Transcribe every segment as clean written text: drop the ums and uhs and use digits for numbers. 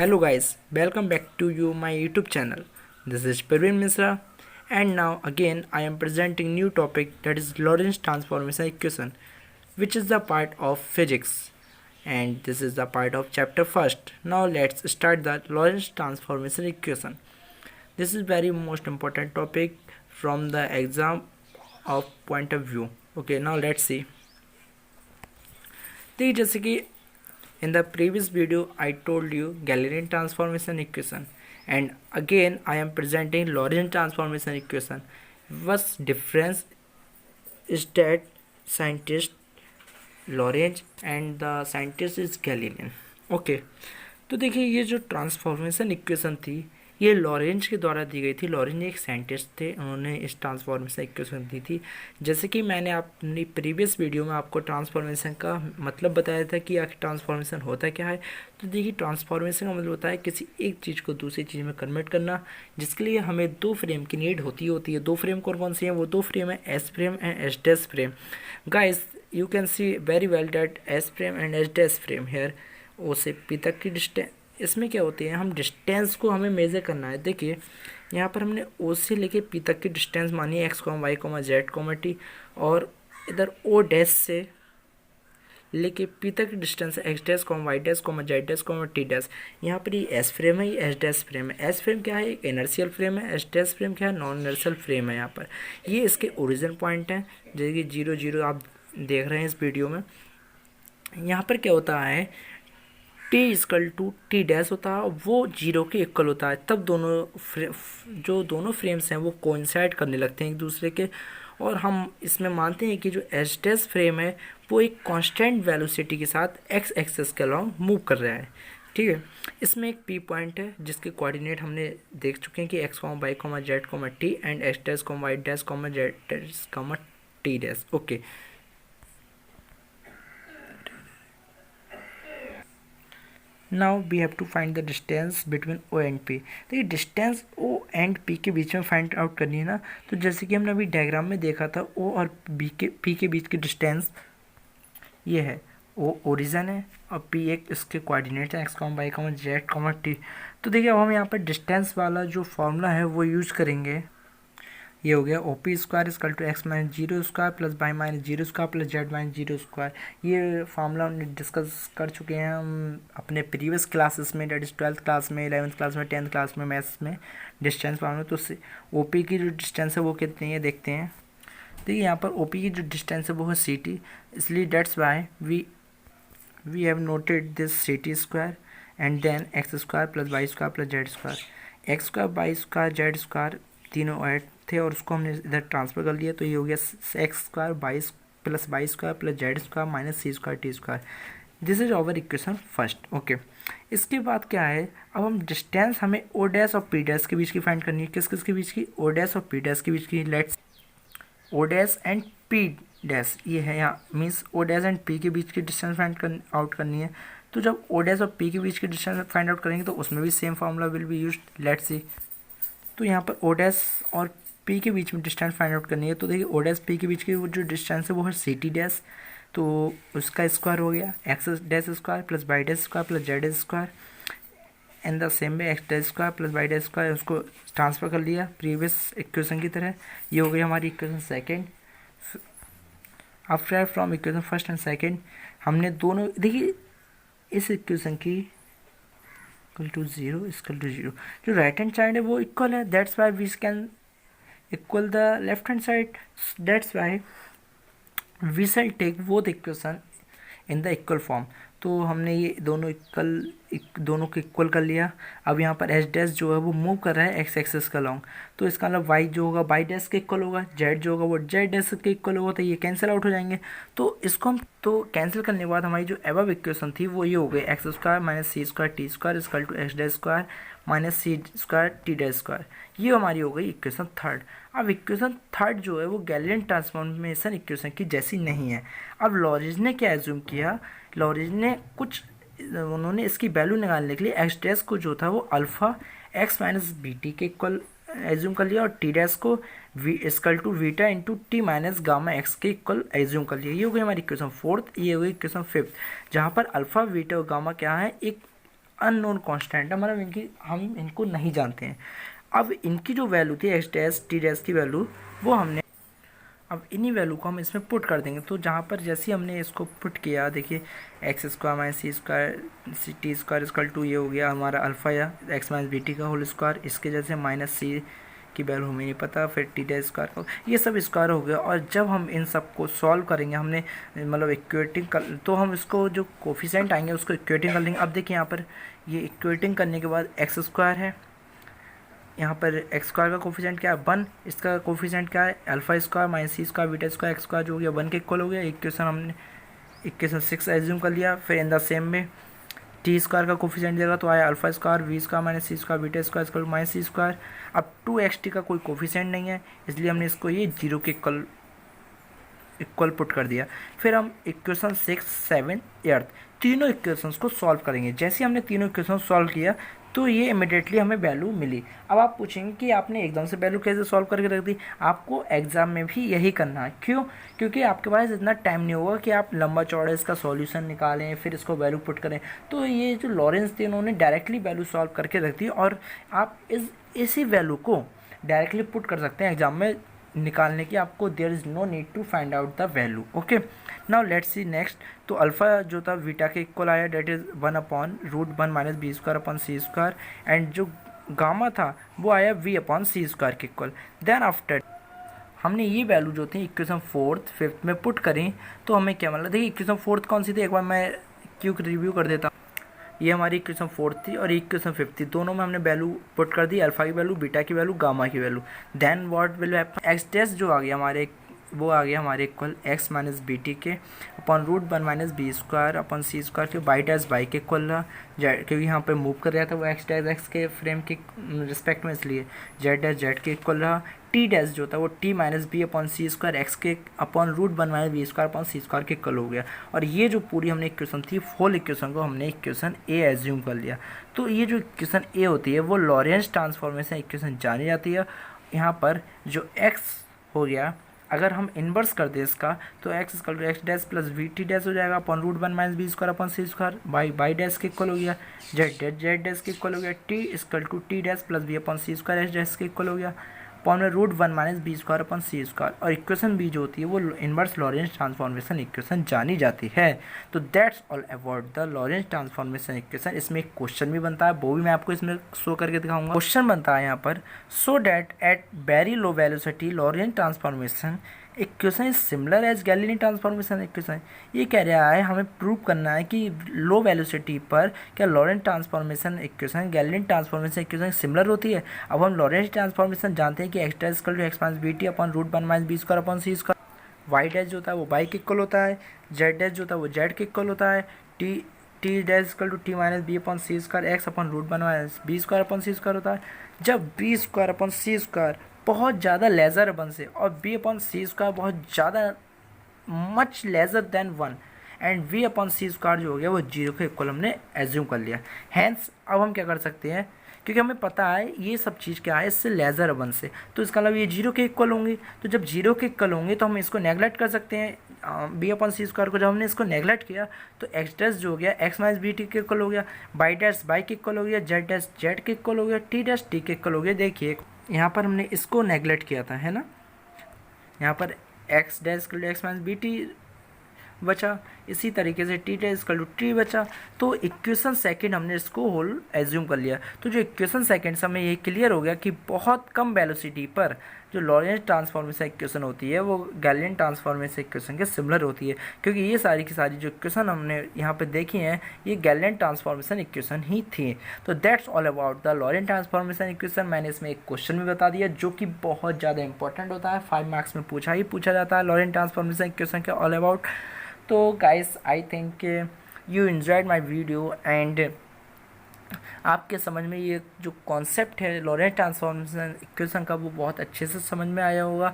Hello guys, welcome back to my YouTube channel. This is Praveen Misra, and now again I am presenting new topic, that is Lorentz transformation equation, which is the part of physics, and this is the part of chapter first. Now let's start the Lorentz transformation equation. This is very most important topic from the exam of point of view. Okay, now let's see. देखिए जैसे कि in the previous video I told you Galilean transformation equation, and again I am presenting Lorentz transformation equation. What's difference is that scientist Lorentz and the scientist is Galilean. Okay, तो देखिए ये जो transformation equation थी ये Lorentz के द्वारा दी गई थी। लॉरेंज एक साइंटिस्ट थे, उन्होंने इस ट्रांसफॉर्मेशन इक्वेशन दी थी। जैसे कि मैंने अपनी प्रीवियस वीडियो में आपको ट्रांसफॉर्मेशन का मतलब बताया था कि आखिर ट्रांसफॉर्मेशन होता क्या है। तो देखिए ट्रांसफॉर्मेशन का मतलब होता है किसी एक चीज़ को दूसरी चीज़ में कन्वर्ट करना, जिसके लिए हमें दो फ्रेम की नीड होती है। दो फ्रेम कौन कौन सी हैं? वो दो फ्रेम है S frame and S dash frame. Guys you can see very well that S frame and S dash frame here O से पी तक की डिस्टेंस। इसमें क्या होती है, हम डिस्टेंस को हमें मेज़र करना है। देखिए यहाँ पर हमने ओ से लेके पी तक की डिस्टेंस मानी है x comma y comma z comma t, और इधर ओ डैश से लेके पी तक की distance x dash comma y dash comma z dash comma t dash. यहाँ पर ये एस फ्रेम है, ये एस डैश फ्रेम है। एस फ्रेम क्या है? एक इनर्शियल फ्रेम है। एस डैश फ्रेम क्या है? नॉन इनर्शियल फ्रेम है। यहाँ पर ये इसके ओरिजिन पॉइंट हैं, जैसे कि 0 0 आप देख रहे हैं इस वीडियो में। यहाँ पर क्या होता है, t equal to T dash होता है, वो 0 के इक्वल होता है। तब दोनों फ्रेम्स हैं वो कोइंसाइड करने लगते हैं एक दूसरे के, और हम इसमें मानते हैं कि जो एस डैश फ्रेम है वो एक कांस्टेंट वेलोसिटी के साथ एक्स एक्सिस के अलॉन्ग मूव कर रहा है। ठीक है, इसमें एक पी पॉइंट है जिसके कोऑर्डिनेट हमने देख चुके हैं कि x comma y comma z comma t and x dash comma y dash comma z dash comma t dash. Okay, now we have to find the distance between O and P. देखिए distance O and P के बीच में find out करनी है ना, तो जैसे कि हमने अभी डायग्राम में देखा था ओ और पी के बीच की डिस्टेंस ये है। ओ ओरिजिन है और पी एक इसके कोऑर्डिनेट है x comma y comma z comma t. तो देखिए अब हम यहाँ पर डिस्टेंस वाला जो फॉर्मूला है वो यूज करेंगे। ये हो गया O P square equal to x minus zero square plus y minus zero square plus z minus zero square. ये फार्मूला हमने डिस्कस कर चुके हैं हम अपने प्रीवियस क्लासेस में, डेट इज 12th क्लास में, 11th क्लास में, 10th क्लास में मैथ्स में डिस्टेंस फार्मूला। तो ओ पी की जो डिस्टेंस है वो कितनी है देखते हैं। देखिए यहाँ पर ओ पी की जो डिस्टेंस है वो है सी टी, इसलिए that's why we have noted this c t square and then x square plus y square plus z square. X square y square z square तीनों ऐड थे और उसको हमने इधर ट्रांसफर कर लिया, तो ये हो गया एक्स स्क्वायर बाईस plus y square plus z square minus C square t square. This is our equation first. Okay, इसके बाद क्या है, अब हम डिस्टेंस हमें ओ डैश और पी डैश के बीच की फाइंड करनी है। किस किस के बीच की? ओ डैश और पी डैश के बीच की। Let's O dash and P dash ये है यहाँ, means O dash and P के बीच की डिस्टेंस फाइंड आउट करनी है। तो जब ओ डैश और पी के बीच की डिस्टेंस फाइंड आउट करेंगे तो उसमें भी same formula will be used. Let's see, तो यहाँ पर ओ डैश और पी के बीच में डिस्टेंस फाइंड आउट करनी है। तो देखिए ओ डैश पी के बीच की वो जो डिस्टेंस है वो है सी टी डैश, तो उसका स्क्वायर हो गया x dash square plus y dash square plus z square, and the same way x dash square plus y dash square, उसको ट्रांसफर कर लिया प्रीवियस इक्वेशन की तरह। ये हो गई हमारी equation second. After from equation first and second हमने दोनों, देखिए इस इक्वेशन की equal to zero equal to zero, जो राइट हैंड साइड है वो इक्वल है, that's why we can equal the left hand side, that's why we shall take both equation in the equal form. तो हमने ये दोनों को इक्वल कर लिया। अब यहाँ पर एच डैश जो है वो मूव कर रहा है एक्स एक्सिस का लॉन्ग, तो इसका मतलब वाई जो होगा वाई डैश के इक्वल होगा, जेड जो होगा वो जेड डैश के इक्वल होगा, तो ये कैंसिल आउट हो जाएंगे। तो इसको हम तो कैंसिल करने के बाद हमारी जो एबव इक्वेशन थी वो ये हो गई x square minus C square t square equal to x dash square minus C square t dash square. ये हमारी हो गई इक्वेशन थर्ड। अब इक्वेशन थर्ड जो है वो गैलिलियन ट्रांसफॉर्मेशन इक्वेशन की जैसी नहीं है। अब लॉरेंज ने क्या एज्यूम किया, लॉरेंज ने उन्होंने इसकी वैल्यू निकालने के लिए एक्स डैश को जो था वो alpha x minus B t के इक्वल एज्यूम कर लिया, और टी डैश को v equal to beta into t minus gamma x के इक्वल एज्यूम कर लिया। ये हो गई हमारी इक्वेशन फोर्थ। ये हो गई इक्वेशन फिफ्थ, जहाँ पर अल्फा वीटा और गामा क्या है, एक अननोन कांस्टेंट है, मतलब हम इनको नहीं जानते हैं। अब इनकी जो वैल्यू थी एक्स डैश टी डैश की वैल्यू, वो हमने अब इन्हीं वैल्यू को हम इसमें पुट कर देंगे। तो जहाँ पर जैसे हमने इसको पुट किया, देखिए x square minus C square t square equal to ये हो गया हमारा अल्फ़ा या एक्स माइनस बी टी का होल स्क्वायर, इसके जैसे माइनस सी की वैल्यू हमें नहीं पता, फिर टी डे स्क्वायर, ये सब स्क्वायर हो गया। और जब हम इन सब को सॉल्व करेंगे, हमने मतलब इक्वेटिंग कर, तो हम इसको जो कोफिशिएंट आएंगे उसको इक्वेटिंग कर लेंगे। अब देखिए यहाँ पर ये इक्वेटिंग करने के बाद एक्स स्क्वायर है, यहाँ पर एक्स स्क्वायर का कोफिशिएंट क्या है 1, इसका कोफिशिएंट क्या है अल्फा स्क्वायर माइनस सी square beta square x square जो हो गया 1 के इक्वल हो गया। इक्वेशन हमने इक्वेशन 6 एज्यूम कर लिया। फिर इन द सेम में टी स्क्वायर का कोफिशिएंट देगा तो आया alpha square v square minus सी square beta square equal minus सी स्क्वायर। अब 2xt का कोई कोफिशिएंट नहीं है, इसलिए हमने इसको ये 0 के इक्वल पुट कर दिया। फिर हम इक्वेशन 6, 7, 8 तीनों इक्वेशंस को सॉल्व करेंगे। जैसे हमने तीनों इक्वेशन सॉल्व किया तो ये इमिडिएटली हमें वैल्यू मिली। अब आप पूछेंगे कि आपने एकदम से वैल्यू कैसे सॉल्व करके रख दी। आपको एग्जाम में भी यही करना है। क्यों? क्योंकि आपके पास इतना टाइम नहीं होगा कि आप लंबा चौड़ा इसका सॉल्यूशन निकालें फिर इसको वैल्यू पुट करें। तो ये जो लॉरेंस थे उन्होंने डायरेक्टली वैल्यू सॉल्व करके रख दी और आप इसी वैल्यू को डायरेक्टली पुट कर सकते हैं एग्जाम में निकालने की। आपको there is no need to find out the value. Okay, now let's see next. तो अल्फ़ा जो था बीटा के इक्वल आया, that is 1/√1 minus B square upon C square, and जो गामा था वो आया v अपॉन सी स्क्वायर के इक्वल। देन आफ्टर हमने ये वैल्यू जो थी इक्वेशन 4th 5th में पुट करी तो हमें क्या मिला। देखिए इक्वेशन 4th कौन सी थी, एक बार मैं क्विक रिव्यू कर देता हूँ। ये हमारी इक्वेशन 4th थी और इक्वेशन 5th थी, दोनों में हमने वैल्यू पुट कर दी, अल्फा की वैल्यू, बीटा की वैल्यू, गामा की value. Then what will happen, x dash जो आ गया हमारे वो आ गया हमारे equal x minus B t के अपॉन√1 माइनस बी स्क्वायर अपॉन सी स्क्वायर के बाई डैश बाई के इक्वल रहा। क्योंकि यहाँ पे मूव कर रहा था वो एक्स डैश एक्स के फ्रेम के रिस्पेक्ट में, इसलिए जेड डैश जेड के इक्वल रहा। टी डैश जो था वो टी माइनस बी अपॉन सी स्क्वायर एक्स के अपॉन√1 माइनस बी स्क्वायर अपॉन सी स्क्वायर के इक्वल हो गया। और ये जो पूरी हमने इक्वेशन थी होल इक्वेशन को हमने इक्वेशन ए एज्यूम कर लिया। तो ये जो इक्वेशन ए होती है वो लॉरेंस ट्रांसफॉर्मेशन इक्वेशन जानी जाती है। यहाँ पर जो एक्स हो गया, अगर हम इन्वर्स कर दें इसका तो X equal to x dash plus V T dash हो जाएगा upon minus B square upon सी स्क्वायर बाई डैश के इक्वल हो गया। जेड डैश के इक्वल हो गया। T equal to T dash plus B upon C square H dash के equal हो गया upon minus B square upon सी स्क्वायर। और इक्वेशन बी जो होती है वो इन्वर्स लॉरेंस ट्रांसफॉर्मेशन इक्वेशन जानी जाती है। तो that's all about the Lawrence transformation equation. इसमें एक क्वेश्चन भी बनता है, वो भी मैं आपको इसमें शो करके दिखाऊंगा। क्वेश्चन बनता है यहाँ पर, so that at very low velocity Lorentz transformation equation is similar as Galilean transformation equation. ये कह रहा है हमें प्रूव करना है कि लो वेलोसिटी पर क्या Lorentz transformation equation Galilean transformation equation similar होती है। अब हम लॉरेंस ट्रांसफॉर्मेशन जानते हैं कि X dash equal to x minus B T upon minus B square upon C square. Y dash जो होता है वो वाई के इक्वल होता है, जेड डैश जो होता है वो जेड के इक्वल होता है, T dash equal to T minus B upon C square X upon minus B square upon C square होता है। जब बी स्क्वायर अपॉन सी स्क्वायर बहुत ज़्यादा लेज़र वन से और बी अपॉन सी स्क्वायर बहुत ज़्यादा much lesser than 1 and v upon C square जो हो गया वो 0 के इक्वल हमने एज्यूम कर लिया। हैंस अब हम क्या कर सकते हैं, क्योंकि हमें पता है ये सब चीज़ क्या है, इससे लेज़र वन से, तो इसका मतलब ये 0 के इक्वल होंगे। तो जब 0 के इक्वल होंगे तो हम इसको नेगलेक्ट कर सकते हैं बी अपॉन सी स्क्वायर को। जब हमने इसको नेगलेक्ट किया तो एक्स डैश जो हो गया एक्स माइनस बी टी के इक्वल हो गया, बाई डैश बाई के इक्वल हो गया, जेड डैश जेड के इक्वल हो गया, टी डैश टी के इक्वल हो गया। देखिए यहाँ पर हमने इसको नेगलेक्ट किया था, है ना। यहाँ पर x dash equal to x minus B t बचा, इसी तरीके से t dash equal to t बचा। तो इक्वेशन सेकंड हमने इसको होल एज्यूम कर लिया। तो जो इक्वेशन सेकंड से हमें ये क्लियर हो गया कि बहुत कम वेलोसिटी पर जो लॉरेंस ट्रांसफॉर्मेशन इक्वेशन होती है वो गैलीलियन ट्रांसफॉर्मेशन इक्वेशन के सिमिलर होती है, क्योंकि ये सारी की सारी जो इक्वेशन हमने यहाँ पे देखी हैं ये गैलीलियन ट्रांसफॉर्मेशन इक्वेशन ही थी। तो that's all about the Lawrence transformation equation. मैंने इसमें एक क्वेश्चन भी बता दिया जो कि बहुत ज़्यादा इंपॉर्टेंट होता है, 5 मार्क्स में पूछा जाता है लॉरेंस ट्रांसफॉर्मेशन इक्वेशन के ऑल अबाउट। तो guys I think you enjoyed my video and आपके समझ में ये जो कॉन्सेप्ट है लॉरेंस ट्रांसफॉर्मेशन इक्वेशन का वो बहुत अच्छे से समझ में आया होगा।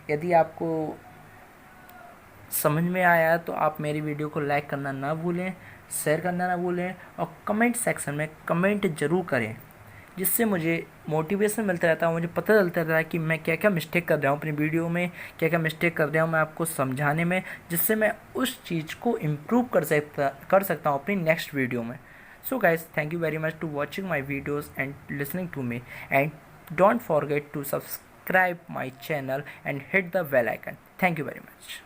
यदि आपको समझ में आया तो आप मेरी वीडियो को लाइक करना ना भूलें, शेयर करना ना भूलें और कमेंट सेक्शन में कमेंट ज़रूर करें, जिससे मुझे मोटिवेशन मिलता रहता है, मुझे पता चलता रहता है कि मैं क्या क्या मिस्टेक कर रहा हूँ अपनी वीडियो में, क्या क्या मिस्टेक कर रहा हूँ मैं आपको समझाने में, जिससे मैं उस चीज़ को इम्प्रूव कर सकता हूँ अपनी नेक्स्ट वीडियो में। So guys, thank you very much to watching my videos and listening to me, and don't forget to subscribe my channel and hit the bell icon. Thank you very much.